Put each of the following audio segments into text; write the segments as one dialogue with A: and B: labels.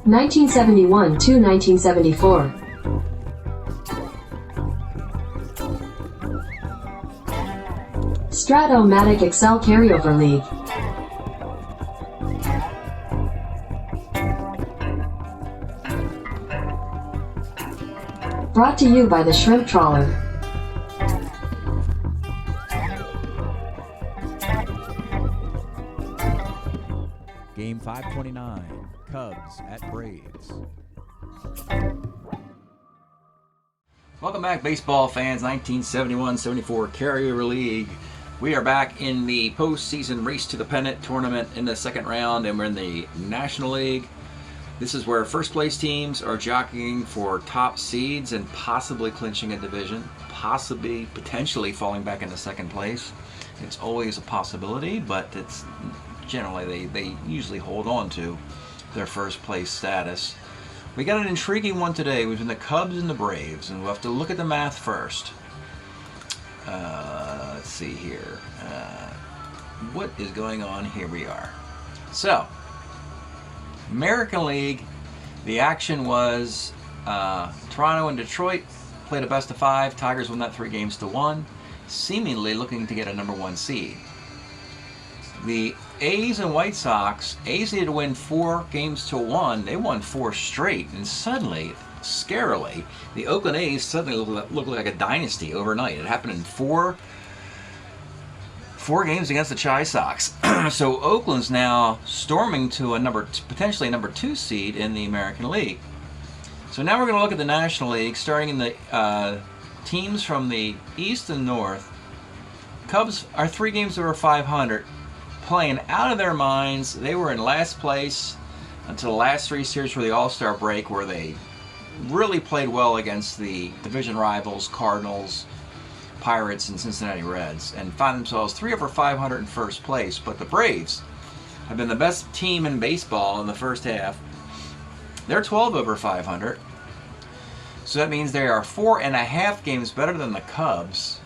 A: 1971 to 1974. Strat-O-Matic Excel Carryover League. Brought to you by the Shrimp Trawler.
B: Game 529, Cubs at Braves. Welcome back, baseball fans. 1971-74 Carryover League. We are back in the postseason race to the pennant tournament in the second round, and we're in the National League. This is where first place teams are jockeying for top seeds and possibly clinching a division, potentially falling back into second place. It's always a possibility, but it's generally they usually hold on to their first place status. We got an intriguing one today between the Cubs and the Braves, and we'll have to look at the math first. Let's see here. What is going on? Here we are. So, American League, the action was Toronto and Detroit played a best of 5. Tigers won that 3-1, seemingly looking to get a number 1 seed. The A's and White Sox, A's needed to win 4-1. They won 4 straight, and suddenly, scarily, the Oakland A's suddenly looked like a dynasty overnight. It happened in four games against the Chi Sox. So Oakland's now storming to potentially a number 2 seed in the American League. So now we're going to look at the National League, starting in the teams from the East and North. Cubs are 3 games over 500, playing out of their minds. They were in last place until the last 3 series for the All-Star break, where they really played well against the division rivals, Cardinals, Pirates, and Cincinnati Reds, and find themselves 3 over 500 in first place. But the Braves have been the best team in baseball in the first half. They're 12 over 500. So that means they are 4.5 games better than the Cubs.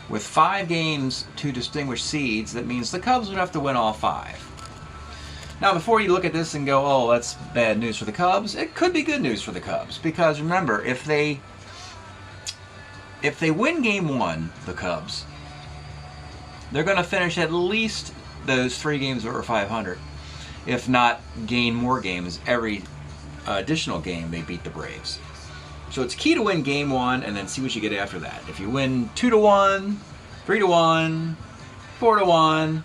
B: With 5 games to distinguish seeds, that means the Cubs would have to win all 5. Now, before you look at this and go, oh, that's bad news for the Cubs, it could be good news for the Cubs. Because remember, if they win Game 1, the Cubs, they're going to finish at least those 3 games over 500. If not, gain more games every additional game they beat the Braves. So it's key to win Game 1 and then see what you get after that. If you win 2-1, 3-1, 4-1,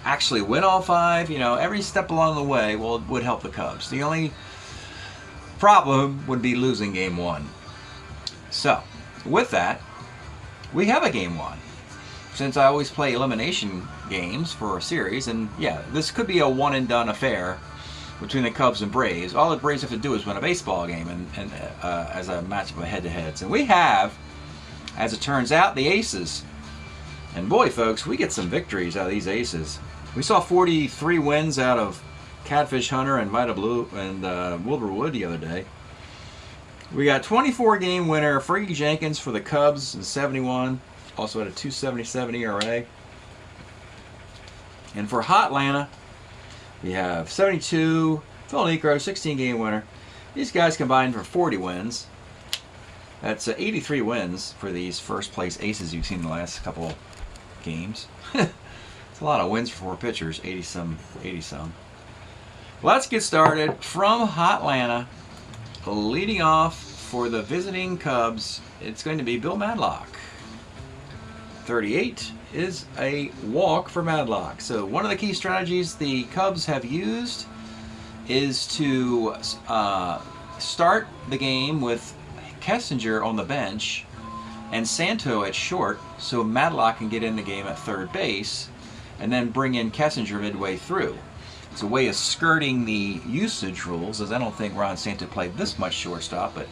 B: actually win all 5, every step along the way would help the Cubs. The only problem would be losing Game 1. So, with that, we have a Game 1. Since I always play elimination games for a series, and yeah, this could be a one-and-done affair between the Cubs and Braves. All the Braves have to do is win a baseball game and as a matchup of head-to-heads. And we have, as it turns out, the Aces. And boy, folks, we get some victories out of these Aces. We saw 43 wins out of Catfish Hunter and Vita Blue and Wilbur Wood the other day. We got 24-game winner Fergie Jenkins for the Cubs in 71. Also had a 2.77 ERA. And for Hotlanta, we have 72, Phil Necro, 16-game winner. These guys combined for 40 wins. That's 83 wins for these first-place Aces you've seen in the last couple games. It's a lot of wins for 4 pitchers, 80-some. Let's get started from Hotlanta. Leading off for the visiting Cubs, it's going to be Bill Madlock. 38 is a walk for Madlock. So one of the key strategies the Cubs have used is to start the game with Kessinger on the bench and Santo at short, so Madlock can get in the game at third base and then bring in Kessinger midway through. It's a way of skirting the usage rules, as I don't think Ron Santo played this much shortstop, but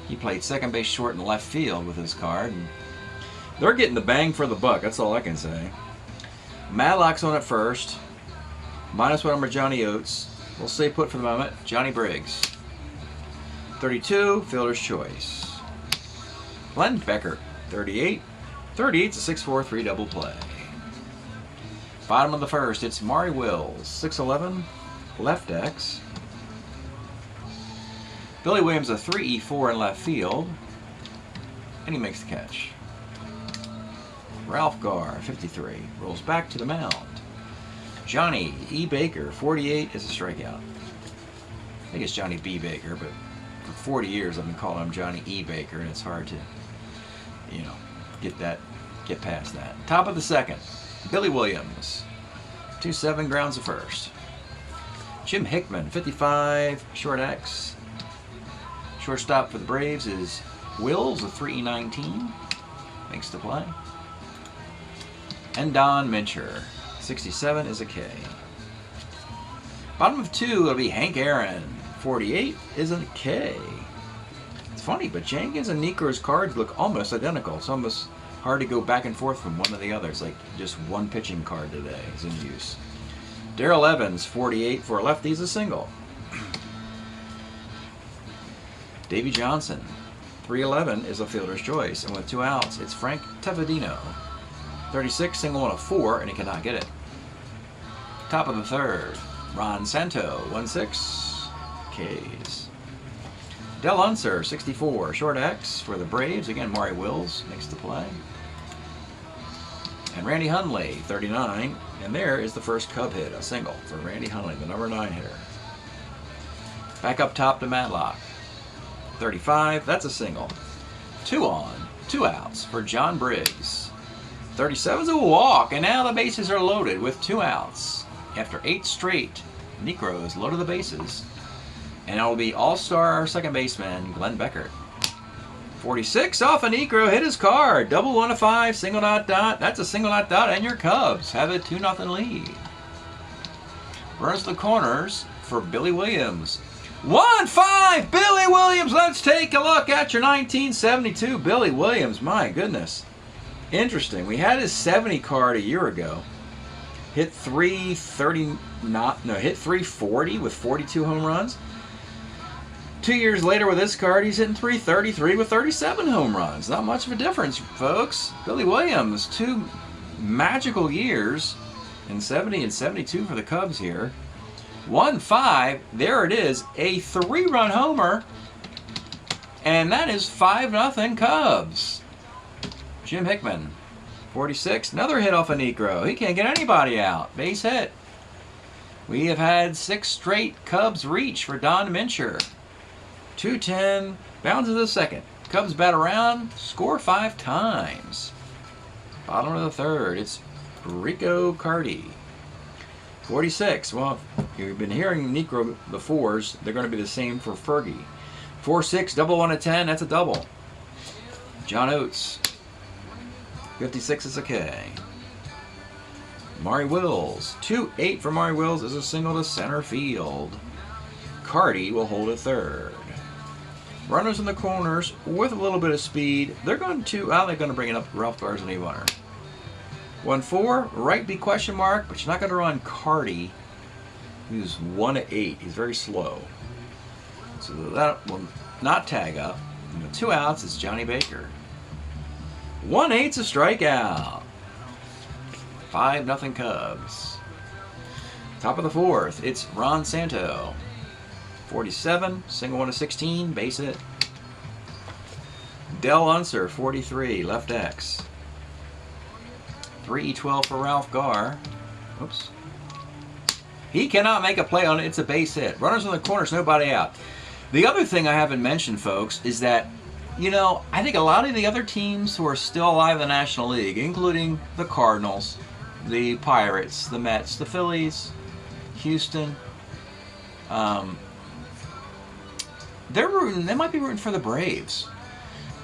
B: he played second base, short, and left field with his card. And they're getting the bang for the buck, that's all I can say. Madlock's on at first. -1 number Johnny Oates. We'll stay put for the moment. Johnny Briggs. 32, fielder's choice. Glenn Becker, 38. 38's a 6-4-3 double play. Bottom of the first, it's Maury Wills, 6'11", left X. Billy Williams, a 3-4 in left field. And he makes the catch. Ralph Garr, 53, rolls back to the mound. Johnny E. Baker, 48, is a strikeout. I think it's Johnny B. Baker, but for 40 years I've been calling him Johnny E. Baker, and it's hard to, get past that. Top of the second, Billy Williams, 2-7, grounds to first. Jim Hickman, 55, short X. Shortstop for the Braves is Wills, a 3-19, makes the play. And Don Mincher, 67, is a K. Bottom of 2, it'll be Hank Aaron, 48, is a K. It's funny, but Jenkins and Necro's cards look almost identical. It's almost hard to go back and forth from one to the other. It's like just one pitching card today is in use. Darrell Evans, 48, for a lefty, is a single. Davey Johnson, 311, is a fielder's choice. And with 2 outs, it's Frank Tavadino, 36, single on a 4, and he cannot get it. Top of the third, Ron Santo, 1-6, Ks. Del Unser, 64, short X for the Braves. Again, Maury Wills makes the play. And Randy Hundley, 39, and there is the first Cub hit, a single for Randy Hundley, the number 9 hitter. Back up top to Matlock, 35, that's a single. 2 on, 2 outs for John Briggs. 37 is a walk, and now the bases are loaded with 2 outs. After 8 straight, Necros loaded the bases, and it will be all-star second baseman Glenn Beckert. 46 off a Necro, hit his card. Double 1 to 5, single dot dot. That's a single dot dot, and your Cubs have a 2-0 lead. Runs the corners for Billy Williams. 1-5, Billy Williams. Let's take a look at your 1972 Billy Williams. My goodness. Interesting. We had his 70 card a year ago. Hit 340 with 42 home runs. 2 years later with this card, he's hitting 333 with 37 home runs. Not much of a difference, folks. Billy Williams, 2 magical years in 70 and 72 for the Cubs here. 1-5, there it is, a 3-run homer, and that is 5-0 Cubs. Jim Hickman, 46, another hit off a Necro. He can't get anybody out. Base hit. We have had 6 straight Cubs reach for Don Mincher. 2-10, bounds to the second. Cubs bat around, score 5 times. Bottom of the third, it's Rico Cardi. 46, well, you've been hearing Necro the 4s. They're going to be the same for Fergie. 4-6, double 1 to 10, that's a double. John Oates, 56 is a K. Maury Wills, 2-8 for Maury Wills is a single to center field. Cardi will hold a third. Runners in the corners with a little bit of speed. They're going to bring it up Ralph Garr's and A-Runner. 1-4, right B question mark, but you're not going to run Cardi, who's 1-8. He's very slow. So that will not tag up. And with 2 outs, it's Johnny Baker. 1-8's a strikeout. 5-0 Cubs. Top of the fourth, it's Ron Santo. 47, single 1 to 16, base hit. Del Unser, 43, left X. 3-12 for Ralph Garr. Oops. He cannot make a play on it. It's a base hit. Runners in the corners, nobody out. The other thing I haven't mentioned, folks, is that, I think a lot of the other teams who are still alive in the National League, including the Cardinals, the Pirates, the Mets, the Phillies, Houston, they might be rooting for the Braves,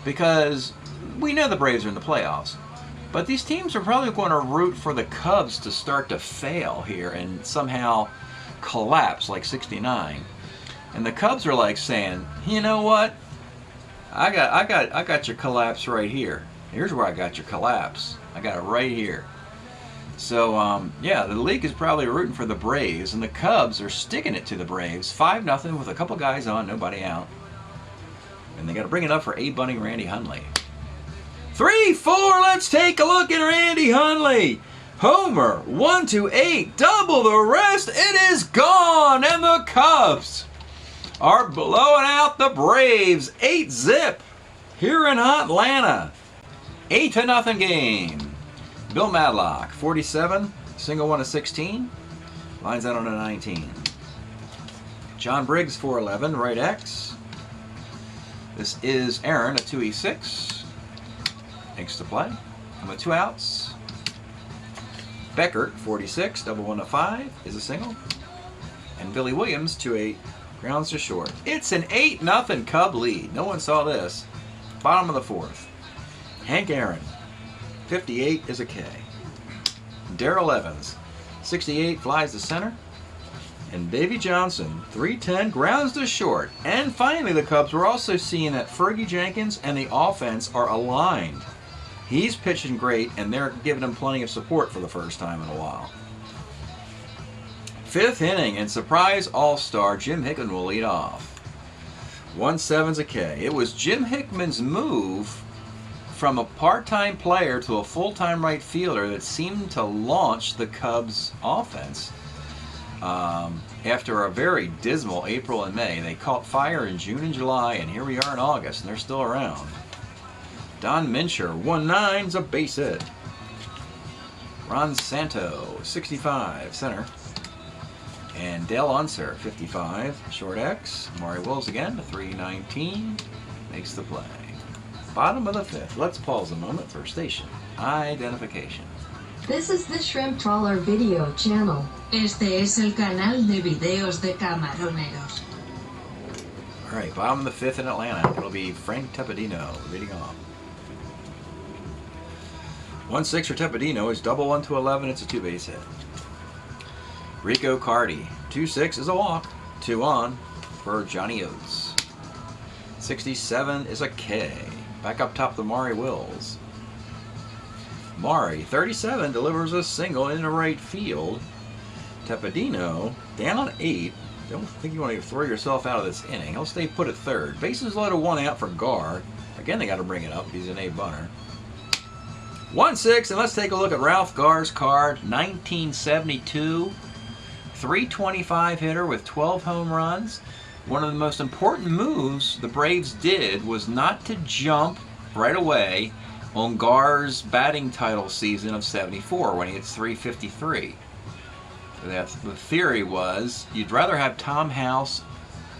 B: because we know the Braves are in the playoffs. But these teams are probably going to root for the Cubs to start to fail here and somehow collapse like 69. And the Cubs are like saying, you know what? I got your collapse right here. Here's where I got your collapse. I got it right here. So, yeah, the league is probably rooting for the Braves, and the Cubs are sticking it to the Braves. 5-0 with a couple guys on, nobody out. And they got to bring it up for A-Bunny Randy Hundley. 3-4, let's take a look at Randy Hundley. Homer, 1-8, double the rest, it is gone, and the Cubs are blowing out the Braves 8-zip here in Atlanta. 8-0 game. Bill Madlock, 47, single one to 16. Lines out on a 19. John Briggs, 411, right X. This is Aaron, a 2E6. Makes the play. And with 2 outs, Beckert, 46, double one to 5, is a single. And Billy Williams, 2-8, grounds to short. It's an 8-0 Cub lead. No one saw this. Bottom of the 4th. Hank Aaron, 58 is a K. Darrell Evans, 68, flies to center. And Davey Johnson, 310, grounds to short. And finally, the Cubs were also seeing that Fergie Jenkins and the offense are aligned. He's pitching great, and they're giving him plenty of support for the first time in a while. 5th inning, and surprise all-star Jim Hickman will lead off. 1-7's a K. It was Jim Hickman's move from a part-time player to a full-time right fielder that seemed to launch the Cubs' offense. After a very dismal April and May, they caught fire in June and July, and here we are in August, and they're still around. Don Mincher, 1-9's a base hit. Ron Santo, 65, center. And Dale Unser, 55, short X. Maury Wills again, 319, makes the play. Bottom of the 5th. Let's pause a moment for station identification.
A: This is the Shrimp Trawler video channel.
C: Este es el canal de videos de camaroneros.
B: All right, bottom of the 5th in Atlanta. It'll be Frank Tepedino leading off. 1-6 for Tepedino is double 1 to 11. It's a 2-base hit. Rico Cardi, 2-6 is a walk. 2 on for Johnny Oates. 67 is a K. Back up top to Maury Wills. Maury, 37, delivers a single into right field. Tepedino, down on 8. Don't think you want to throw yourself out of this inning. He'll stay put at 3rd. Bases loaded, 1 out for Gar. Again, they got to bring it up. He's an A bunter. 1-6, and let's take a look at Ralph Gar's card. 1972, 325 hitter with 12 home runs. One of the most important moves the Braves did was not to jump right away on Gar's batting title season of 74 when he hits 353. The theory was you'd rather have Tom House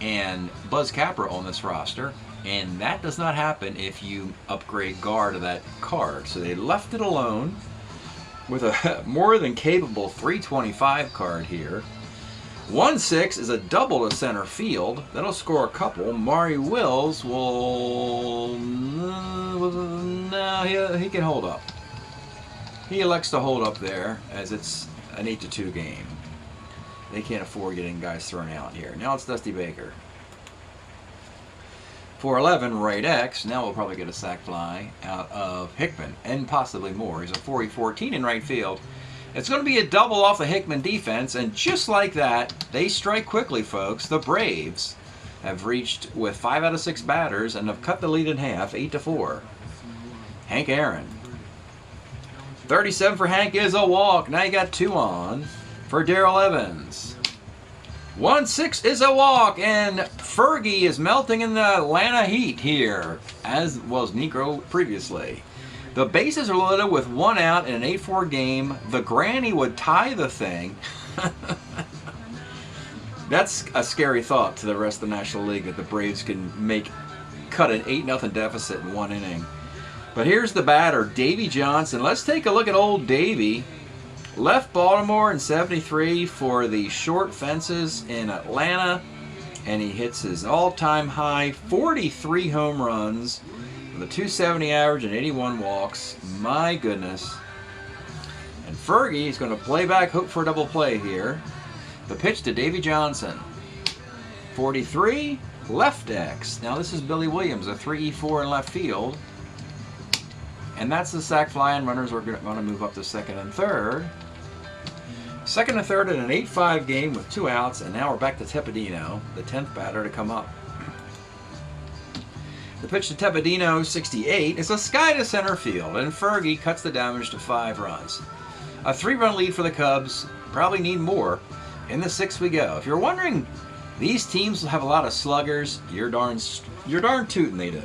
B: and Buzz Capra on this roster, and that does not happen if you upgrade Gar to that card. So they left it alone with a more than capable 325 card here. 1-6 is a double to center field. That'll score a couple. Maury Wills will... No, he can hold up. He elects to hold up there as it's an 8-2 game. They can't afford getting guys thrown out here. Now it's Dusty Baker. 411, right X. Now we'll probably get a sac fly out of Hickman and possibly more. He's a 40-14 in right field. It's going to be a double off the Hickman defense, and just like that, they strike quickly, folks. The Braves have reached with 5 out of 6 batters and have cut the lead in half, 8-4. Hank Aaron. 37 for Hank is a walk. Now you got 2 on for Darrell Evans. 1-6 is a walk, and Fergie is melting in the Atlanta heat here, as was Negro previously. The bases are loaded with 1 out in an 8-4 game. The granny would tie the thing. That's a scary thought to the rest of the National League that the Braves can cut an 8-0 deficit in 1 inning. But here's the batter, Davey Johnson. Let's take a look at old Davey. Left Baltimore in 73 for the short fences in Atlanta, and he hits his all-time high 43 home runs with a 270 average and 81 walks. My goodness. And Fergie is going to play back, hope for a double play here. The pitch to Davey Johnson. 43, left X. Now this is Billy Williams, a 3-4 in left field. And that's the sac fly, and runners are going to move up to 2nd and 3rd. 2nd and 3rd in an 8-5 game with 2 outs, and now we're back to Tepedino, the 10th batter to come up. The pitch to Tepedino, 68, is a sky to center field, and Fergie cuts the damage to 5 runs. A 3-run lead for the Cubs. Probably need more. In the 6th we go. If you're wondering These teams will have a lot of sluggers. You're darn tootin' they do.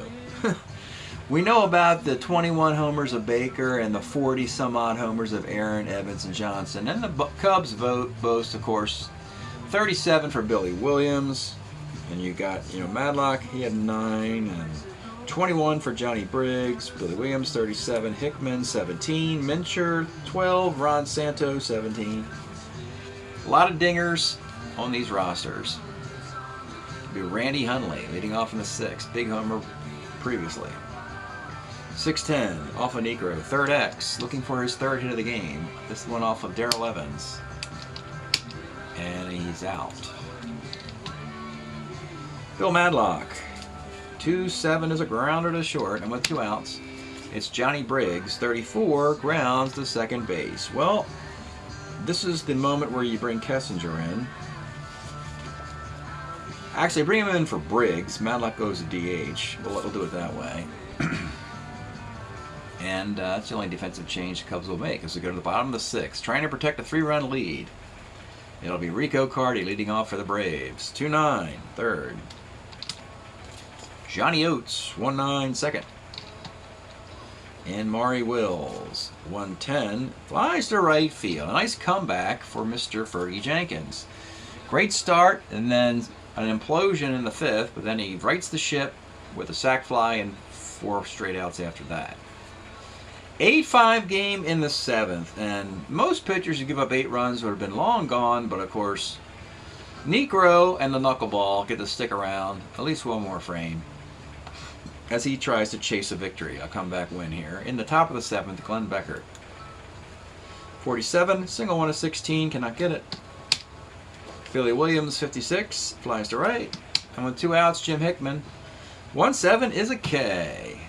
B: We know about the 21 homers of Baker and the 40 some odd homers of Aaron, Evans, and Johnson. And the Cubs boast, of course, 37 for Billy Williams. And you got, Madlock, he had 9, and 21 for Johnny Briggs. Billy Williams, 37. Hickman, 17. Mincher, 12. Ron Santo, 17. A lot of dingers on these rosters. It'll be Randy Hundley leading off in the 6th. Big homer previously. 6-10 off of Negro. Third X, looking for his third hit of the game. This one off of Darrell Evans. And he's out. Bill Madlock. 2-7 is a grounder to short, and with 2 outs, it's Johnny Briggs, 34, grounds to second base. Well, this is the moment where you bring Kessinger in. Actually, bring him in for Briggs. Madlock goes to DH. We'll do it that way. And that's the only defensive change the Cubs will make as we go to the bottom of the 6th, trying to protect a 3-run lead. It'll be Rico Carty leading off for the Braves. 2-9, third. Johnny Oates, 1-9, second. And Maury Wills, 1-10, flies to right field. A nice comeback for Mr. Fergie Jenkins. Great start, and then an implosion in the 5th, but then he rights the ship with a sac fly and 4 straight outs after that. 8-5 game in the 7th, and most pitchers who give up 8 runs would have been long gone, but of course, Negro and the knuckleball get to stick around at least one more frame as he tries to chase a victory, a comeback win here. In the top of the 7th, Glenn Becker. 47, single 1 of 16, cannot get it. Billy Williams, 56, flies to right. And with 2 outs, Jim Hickman. 1-7 is a K.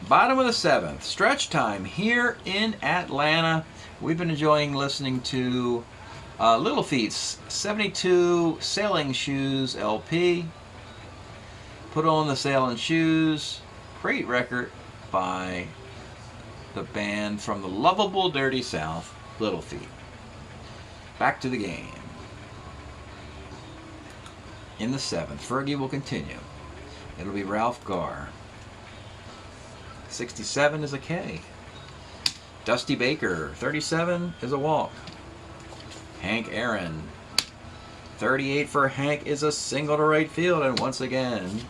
B: Bottom of the 7th, stretch time here in Atlanta. We've been enjoying listening to Little Feat's 72 Sailing Shoes LP. Put on the Sailing Shoes. Great record by the band from the lovable Dirty South, Little Feat. Back to the game. In the 7th, Fergie will continue. It'll be Ralph Garr. 67 is a K. Dusty Baker, 37 is a walk. Hank Aaron, 38 for Hank is a single to right field, and once again,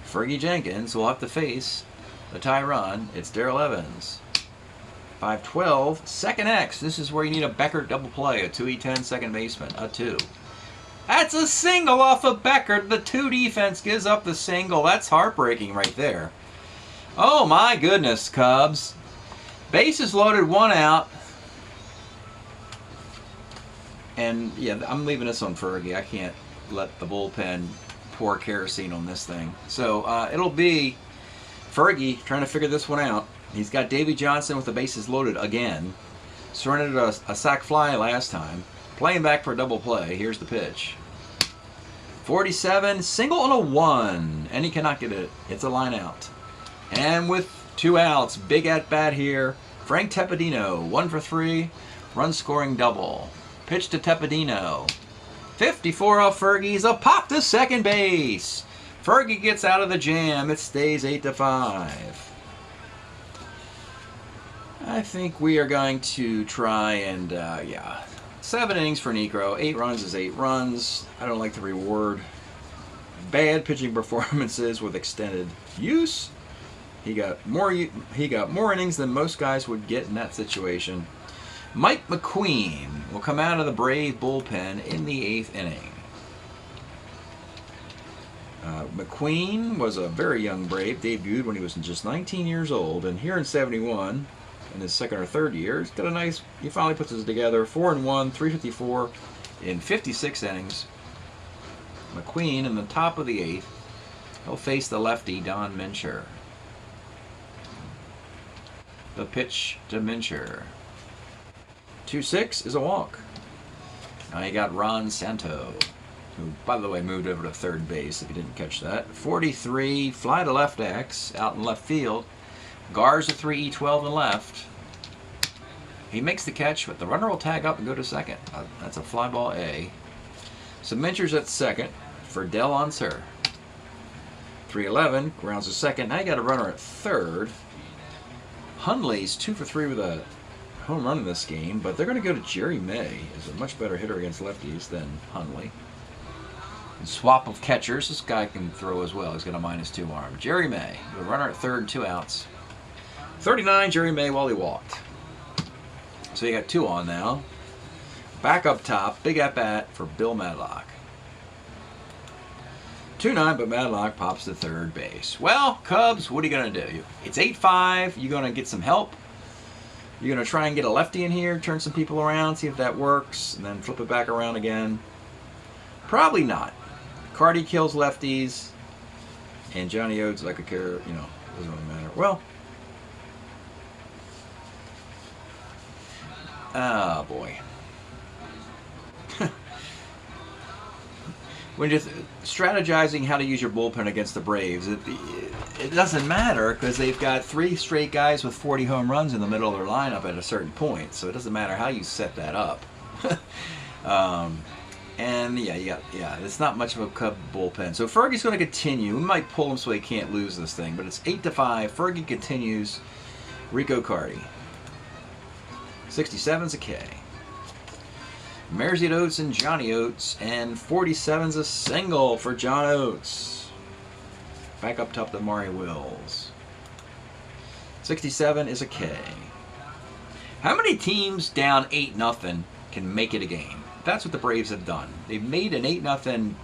B: Fergie Jenkins will have to face the tie run. It's Darrell Evans. 5-12, second X. This is where you need a Becker double play, a 2E10 second baseman, a 2. That's a single off of Becker. The 2 defense gives up the single. That's heartbreaking right there. Oh my goodness, Cubs. Bases loaded, 1 out. And yeah, I'm leaving this on Fergie. I can't let the bullpen pour kerosene on this thing. So it'll be Fergie trying to figure this one out. He's got Davey Johnson with the bases loaded again. Surrendered a sac fly last time. Playing back for a double play. Here's the pitch. 47, single on a 1. And he cannot get it. It's a line out. And with 2 outs, big at bat here. Frank Tepedino, 1 for 3, run scoring double. Pitch to Tepedino. 54 off Fergie's, a pop to second base. Fergie gets out of the jam. It stays 8-5. I think we are going to try and, 7 innings for Negro. 8 runs is 8 runs. I don't like to reward bad pitching performances with extended use. He got more innings than most guys would get in that situation. Mike McQueen will come out of the Brave bullpen in the 8th inning. McQueen was a very young Brave, debuted when he was just 19 years old, and here in 71, in his 2nd or 3rd year, he's got a nice, he finally puts it together, 4-1, 354 in 56 innings. McQueen in the top of the 8th, he'll face the lefty Don Mincher. The pitch to Mincher. 2-6 is a walk. Now you got Ron Santo, who, by the way, moved over to third base, if you didn't catch that. 43, fly to left X, out in left field. Gar's a 3E12 and left. He makes the catch, but the runner will tag up and go to second. That's a fly ball A. So Mincher's at second for Del on Sir. 311 grounds to second. Now you got a runner at third. Hundley's 2 for 3 with a home run in this game, but they're going to go to Jerry May as a much better hitter against lefties than Hundley. And swap of catchers. This guy can throw as well. He's got a -2 arm. Jerry May, the runner at third and 2 outs. 39, Jerry May while he walked. So you got 2 on now. Back up top, big at bat for Bill Madlock. 2-9, but Madlock pops to third base. Well, Cubs, what are you going to do? It's 8-5. You're going to get some help. You're going to try and get a lefty in here, turn some people around, see if that works, and then flip it back around again. Probably not. Cardi kills lefties, and Johnny Oates, like a care, you know, doesn't really matter. Well, oh boy. When you're strategizing how to use your bullpen against the Braves, it doesn't matter because they've got 3 straight guys with 40 home runs in the middle of their lineup at a certain point. So it doesn't matter how you set that up. And yeah, it's not much of a Cub bullpen. So Fergie's going to continue. We might pull him so he can't lose this thing, but it's 8-5. Fergie continues. Rico Cardi. 67's a K. Mersey Oates and Johnny Oates, and 47's a single for John Oates. Back up top to Maury Wills. 67 is a K. How many teams down 8-0 can make it a game? That's what the Braves have done. They've made an 8-0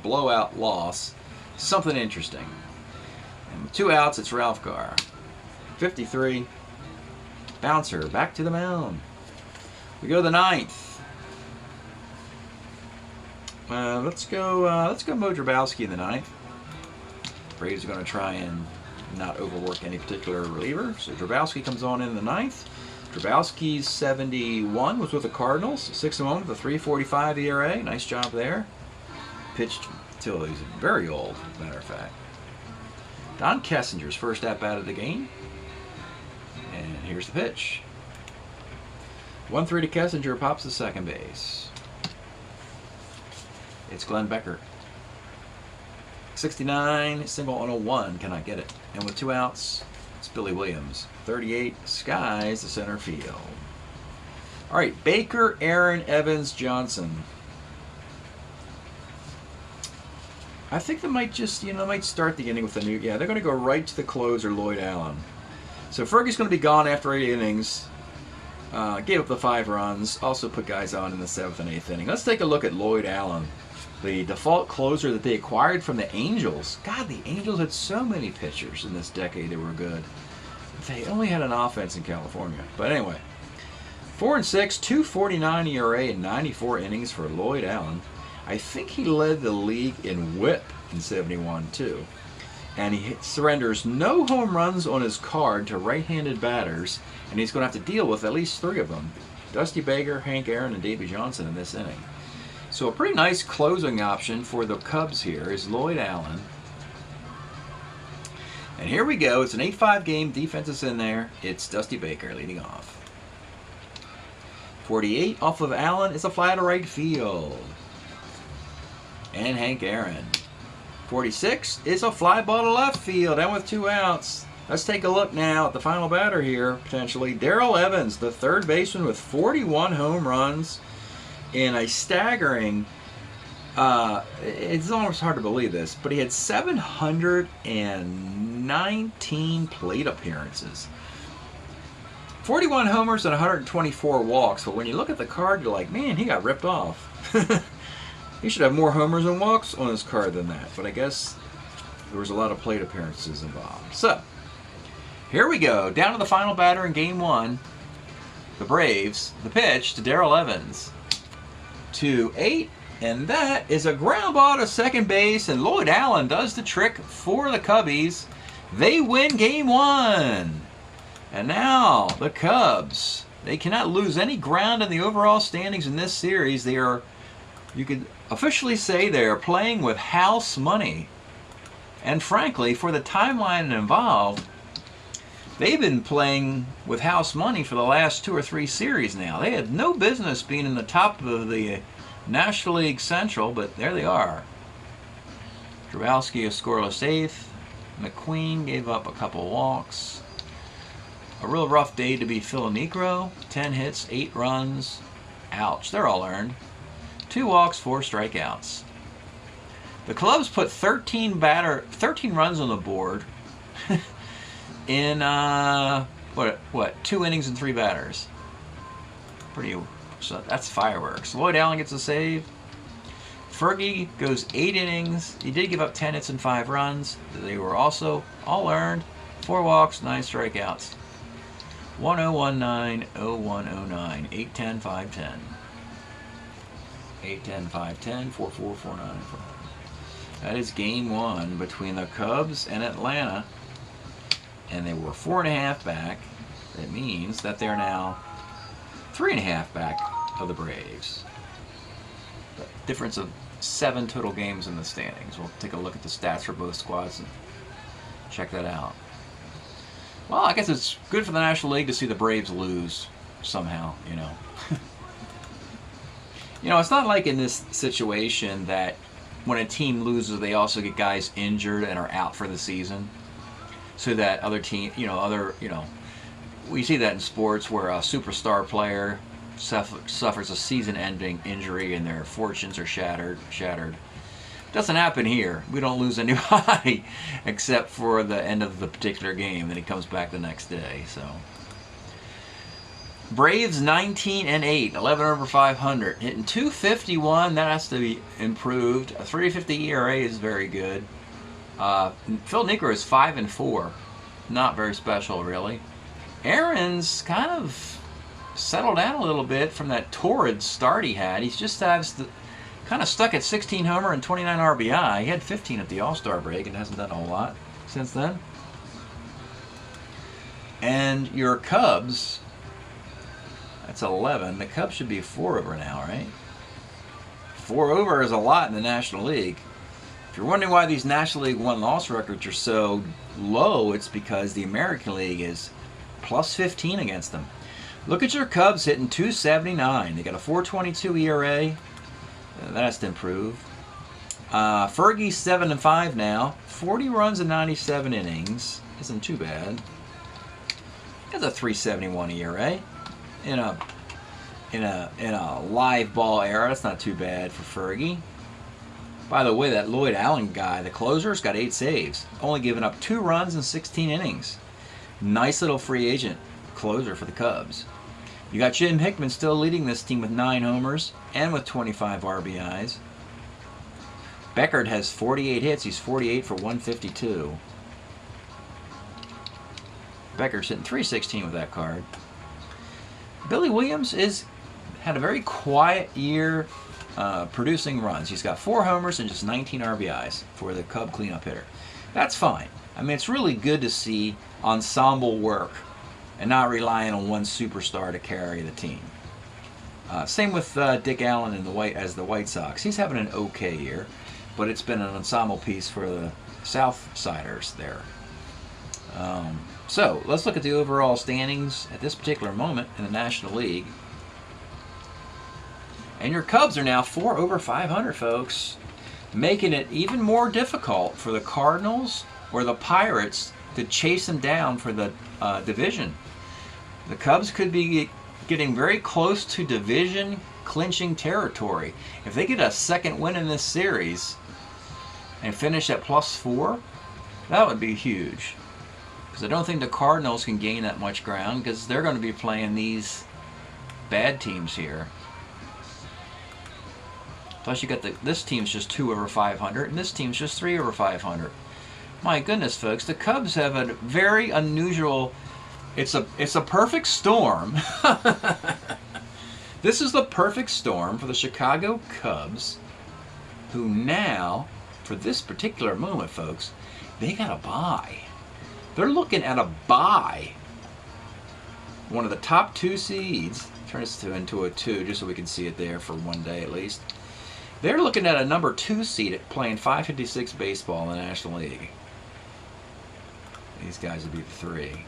B: blowout loss something interesting. And with 2 outs, it's Ralph Garr. 53. Bouncer back to the mound. We go to the 9th. Let's go Mo Drabowski in the 9th. Braves are going to try and not overwork any particular reliever. So Drabowski comes on in the 9th. Drabowski's 71 was with the Cardinals. 6-1 with a 3.45 ERA. Nice job there. Pitched till he's very old, as a matter of fact. Don Kessinger's first at-bat of the game. And here's the pitch. 1-3 to Kessinger, pops to second base. It's Glenn Becker. 69, single on a 1, cannot get it. And with 2 outs, it's Billy Williams. 38, skies the center field. All right, Baker, Aaron, Evans, Johnson. I think they might just, might start the inning with a new, they're going to go right to the closer, Lloyd Allen. So Fergie's going to be gone after 8 innings. Gave up the 5 runs. Also put guys on in the 7th and 8th inning. Let's take a look at Lloyd Allen, the default closer that they acquired from the Angels. God, the Angels had so many pitchers in this decade that were good. They only had an offense in California. But anyway, 4-6, 2.49 ERA in 94 innings for Lloyd Allen. I think he led the league in WHIP in 71 too. And he surrenders no home runs on his card to right-handed batters, and he's going to have to deal with at least 3 of them. Dusty Baker, Hank Aaron, and Davey Johnson in this inning. So a pretty nice closing option for the Cubs here is Lloyd Allen. And here we go. It's an 8-5 game. Defense is in there. It's Dusty Baker leading off. 48 off of Allen is a fly to right field. And Hank Aaron. 46 is a fly ball to left field, and with 2 outs. Let's take a look now at the final batter here, potentially. Darrell Evans, the third baseman with 41 home runs in a staggering, it's almost hard to believe this, but he had 719 plate appearances. 41 homers and 124 walks, but when you look at the card, you're like, man, he got ripped off. He should have more homers and walks on his card than that, but I guess there was a lot of plate appearances involved. So, here we go, down to the final batter in Game 1. The Braves, the pitch to Darrell Evans. 2-8, and that is a ground ball to second base, and Lloyd Allen does the trick for the Cubbies. They win Game 1. And now, the Cubs, they cannot lose any ground in the overall standings in this series. They are, you could officially say they are playing with house money. And frankly, for the timeline involved, they've been playing with house money for the last 2 or 3 series now. They had no business being in the top of the National League Central, but there they are. Drabowski a scoreless eighth. McQueen gave up a couple walks. A real rough day to be Phil Niekro. 10 hits, 8 runs. Ouch, they're all earned. 2 walks, 4 strikeouts. The Cubs put 13 runs on the board in what 2 innings and 3 batters. So that's fireworks. Lloyd Allen gets a save. Fergie goes 8 innings. He did give up 10 hits and 5 runs. They were also all earned. 4 walks, 9 strikeouts. 1019, 0109, 810, 510. 810, 510, 4449. That is game 1 between the Cubs and Atlanta. And they were 4.5 back. That means that they're now 3.5 back of the Braves. The difference of 7 total games in the standings. We'll take a look at the stats for both squads and check that out. Well, I guess it's good for the National League to see the Braves lose somehow, you know. You know, it's not like in this situation that when a team loses, they also get guys injured and are out for the season. So that other team, we see that in sports where a superstar player suffers a season-ending injury and their fortunes are shattered. Doesn't happen here. We don't lose anybody except for the end of the particular game. Then he comes back the next day. So Braves 19-8, 11 over 500, hitting .251. That has to be improved. A 3.50 ERA is very good. Phil Niekro is 5-4, not very special really. Aaron's kind of settled down a little bit from that torrid start he had. He's just kind of stuck at 16 homer and 29 RBI. He had 15 at the All-Star break and hasn't done a whole lot since then. And your Cubs, that's 11. The Cubs should be 4 over now, right? 4 over is a lot in the National League. If you're wondering why these National League win-loss records are so low, it's because the American League is plus 15 against them. Look at your Cubs hitting .279. They got a 4.22 ERA. That has to improve. Fergie's 7-5 now. 40 runs in 97 innings. Isn't too bad. He has a 3.71 ERA. In a live ball era, that's not too bad for Fergie. By the way, that Lloyd Allen guy, the closer's got 8 saves. Only giving up 2 runs in 16 innings. Nice little free agent closer for the Cubs. You got Jim Hickman still leading this team with 9 homers and with 25 RBIs. Beckert has 48 hits. He's 48 for 152. Becker's hitting .316 with that card. Billy Williams had a very quiet year producing runs. He's got 4 homers and just 19 RBIs for the Cub cleanup hitter. That's fine. I mean, it's really good to see ensemble work and not relying on one superstar to carry the team. Same with Dick Allen as the White Sox. He's having an okay year, but it's been an ensemble piece for the Southsiders there. So let's look at the overall standings at this particular moment in the National League. And your Cubs are now 4 over 500, folks, making it even more difficult for the Cardinals or the Pirates to chase them down for the division. The Cubs could be getting very close to division clinching territory. If they get a second win in this series and finish at +4, that would be huge. Because I don't think the Cardinals can gain that much ground because they're going to be playing these bad teams here. Plus you got this team's just 2 over 500 and this team's just 3 over 500. My goodness, folks, the Cubs have a very unusual... It's a perfect storm. This is the perfect storm for the Chicago Cubs, who now, for this particular moment, folks, they got a bye. They're looking at a bye. One of the top 2 seeds. Turn this into a 2 just so we can see it there for one day at least. They're looking at a number 2 seed playing 556 baseball in the National League. These guys would be 3.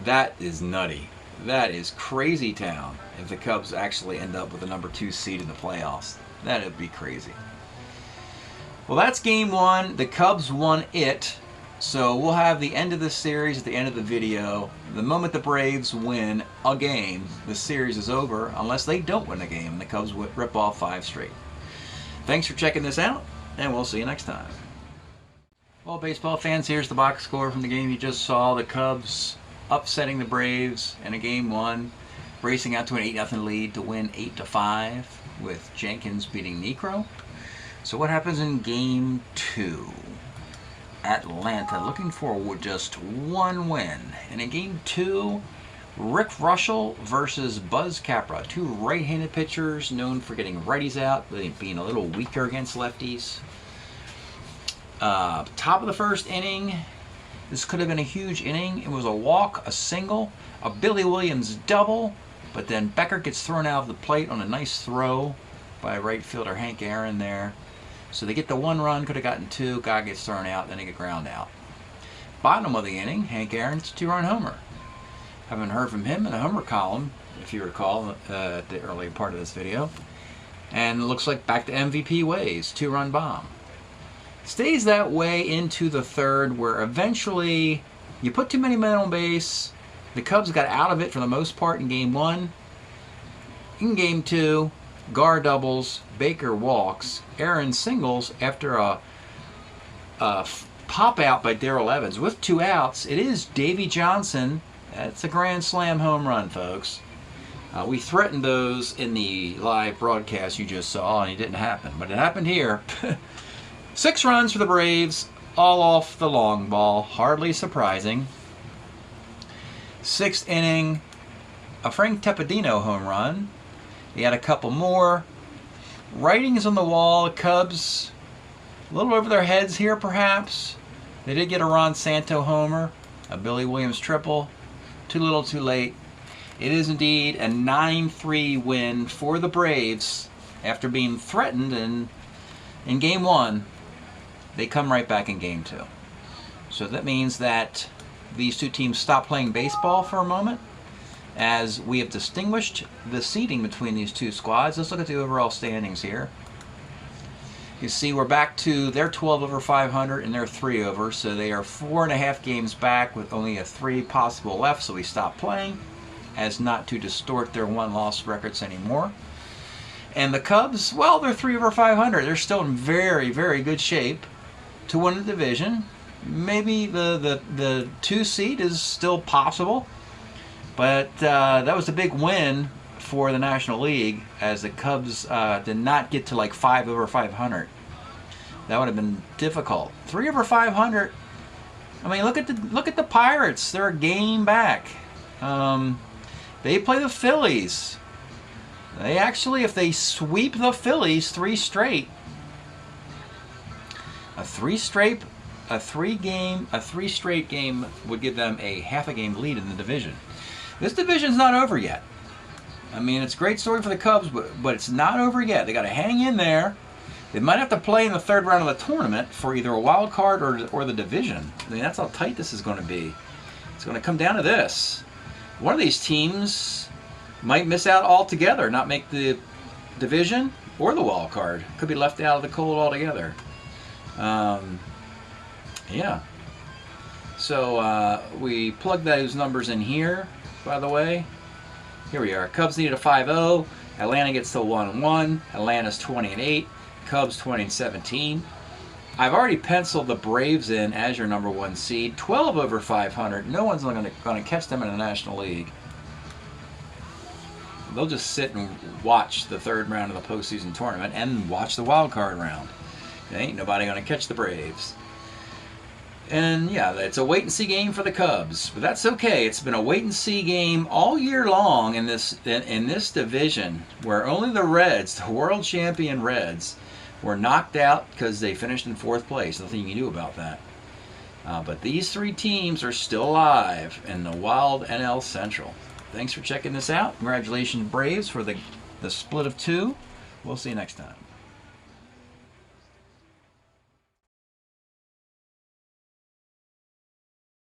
B: That is nutty. That is crazy town if the Cubs actually end up with the number 2 seed in the playoffs. That would be crazy. Well, that's game 1. The Cubs won it. So we'll have the end of the series at the end of the video. The moment the Braves win a game, the series is over, unless they don't win a game. The Cubs rip off 5 straight. Thanks for checking this out, and we'll see you next time. Well, baseball fans, here's the box score from the game you just saw. The Cubs upsetting the Braves in a game 1, racing out to an 8-0 lead to win 8-5 with Jenkins beating Necro. So what happens in game 2? Atlanta looking for just 1 win. And in game 2, Rick Russell versus Buzz Capra, 2 right-handed pitchers known for getting righties out, being a little weaker against lefties. Top of the first inning, this could have been a huge inning. It was a walk, a single, a Billy Williams double, but then Becker gets thrown out of the plate on a nice throw by right fielder Hank Aaron there. So they get the 1 run, could have gotten 2, guy gets thrown out, then they get ground out. Bottom of the inning, Hank Aaron's 2-run homer. Haven't heard from him in the homer column, if you recall, at the early part of this video. And it looks like back to MVP ways, 2-run bomb. Stays that way into the 3rd, where eventually you put too many men on base. The Cubs got out of it for the most part in game 1. In game 2, Gar doubles, Baker walks, Aaron singles after a pop out by Darrell Evans. With 2 outs, it is Davey Johnson. That's a grand slam home run, folks. We threatened those in the live broadcast you just saw, and it didn't happen. But it happened here. 6 runs for the Braves, all off the long ball. Hardly surprising. 6th inning, a Frank Tepedino home run. He had a couple more. Writing is on the wall. Cubs a little over their heads here, perhaps. They did get a Ron Santo homer, a Billy Williams triple. Too little, too late. It is indeed a 9-3 win for the Braves after being threatened in game 1. They come right back in game 2. So that means that these 2 teams stop playing baseball for a moment, as we have distinguished the seeding between these 2 squads. Let's look at the overall standings here. You see we're back to their 12 over 500 and their 3 over, so they are 4.5 games back with only a 3 possible left, so we stop playing as not to distort their 1-loss records anymore. And the Cubs, well, they're 3 over 500. They're still in very, very good shape to win the division. Maybe the 2 seed is still possible. But that was a big win for the National League, as the Cubs did not get to like 5 over 500. That would have been difficult. 3 over 500. I mean, look at the Pirates. They're a game back. They play the Phillies. They actually, if they sweep the Phillies 3 straight, a 3 straight game would give them a half a game lead in the division. This division's not over yet. I mean, it's a great story for the Cubs, but it's not over yet. They got to hang in there. They might have to play in the 3rd round of the tournament for either a wild card or the division. I mean, that's how tight this is going to be. It's going to come down to this. One of these teams might miss out altogether, not make the division or the wild card. Could be left out of the cold altogether. Yeah. So we plug those numbers in here, by the way. Here we are. Cubs needed a 5-0. Atlanta gets to 1-1. Atlanta's 20-8. Cubs 20-17. I've already penciled the Braves in as your number 1 seed. 12 over 500. No one's going to catch them in the National League. They'll just sit and watch the 3rd round of the postseason tournament and watch the wild card round. There ain't nobody going to catch the Braves. And yeah, it's a wait-and-see game for the Cubs, but that's okay. It's been a wait-and-see game all year long in this division, where only the Reds, the world champion Reds, were knocked out because they finished in 4th place. Nothing you can do about that. But these 3 teams are still alive in the wild NL Central. Thanks for checking this out. Congratulations, Braves, for the split of 2. We'll see you next time.